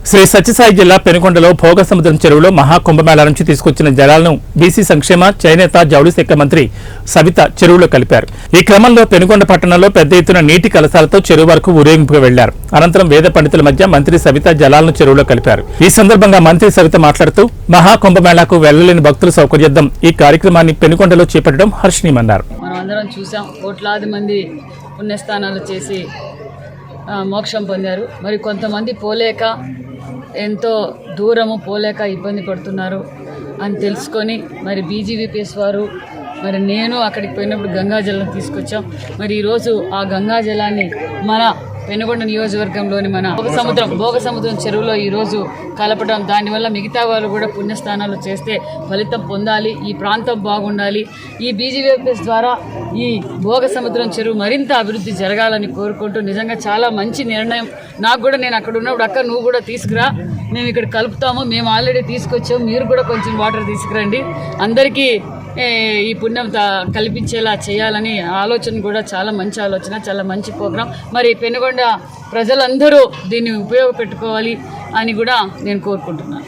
శ్రీ సత్యసాయి జిల్లా పెనుకొండలో భోగసముద్రం చెరువులో మహాకుంభమేళా నుంచి తీసుకొచ్చిన జలాలను బీసీ సంక్షేమ చేనేత జౌళి శాఖ మంత్రి సవిత చెరువులో కలిపారు. ఈ క్రమంలో పెనుకొండ పట్టణంలో పెద్ద ఎత్తున నీటి కలశాలతో చెరువు వరకు ఊరేగింపుగా వెళ్లారు. అనంతరం వేద పండితుల మధ్య మంత్రి సవిత జలాలను చెరువులో కలిపారు. ఈ సందర్భంగా మంత్రి సవిత మాట్లాడుతూ మహాకుంభమేళాకు వెళ్లలేని భక్తుల సౌకర్యార్థం ఈ కార్యక్రమాన్ని పెనుకొండలో చేపట్టడం హర్షణీయమన్నారు. మనమందరం చూసాం, కోట్లాది మంది పుణ్యస్థానాలు చేసి మోక్షం పొందారు. మరి కొంతమంది పోలేక ఎంతో దూరము పోలేక ఇబ్బంది పడుతున్నారు అని తెలుసుకొని మరి బీజీవీపీఎస్ వారు మరి నేను అక్కడికి పోయినప్పుడు గంగాజలం తీసుకొచ్చాం. మరి ఈరోజు ఆ గంగాజలాన్ని మన పెనుకొండ నియోజకవర్గంలోని మన భోగసముద్రం చెరువులో ఈరోజు కలపడం, దానివల్ల మిగతా వాళ్ళు కూడా పుణ్యస్థానాలు చేస్తే ఫలితం పొందాలి, ఈ ప్రాంతం బాగుండాలి. ఈ బీజీవీపీఎస్ ద్వారా ఈ భోగసముద్రం చెరువు మరింత అభివృద్ధి జరగాలని కోరుకుంటూ నిజంగా చాలా మంచి నిర్ణయం. నాకు కూడా నేను అక్కడ ఉన్నప్పుడు అక్క నువ్వు కూడా తీసుకురా, మేము ఇక్కడ కలుపుతాము, మేము ఆల్రెడీ తీసుకొచ్చాము, మీరు కూడా కొంచెం వాటర్ తీసుకురండి, అందరికీ ఈ పుణ్యం కల్పించేలా చేయాలని ఆలోచన కూడా చాలా మంచి ఆలోచన, చాలా మంచి ప్రోగ్రాం. మరి పెనుకొండ ప్రజలందరూ దీన్ని ఉపయోగపెట్టుకోవాలి అని కూడా నేను కోరుకుంటున్నాను.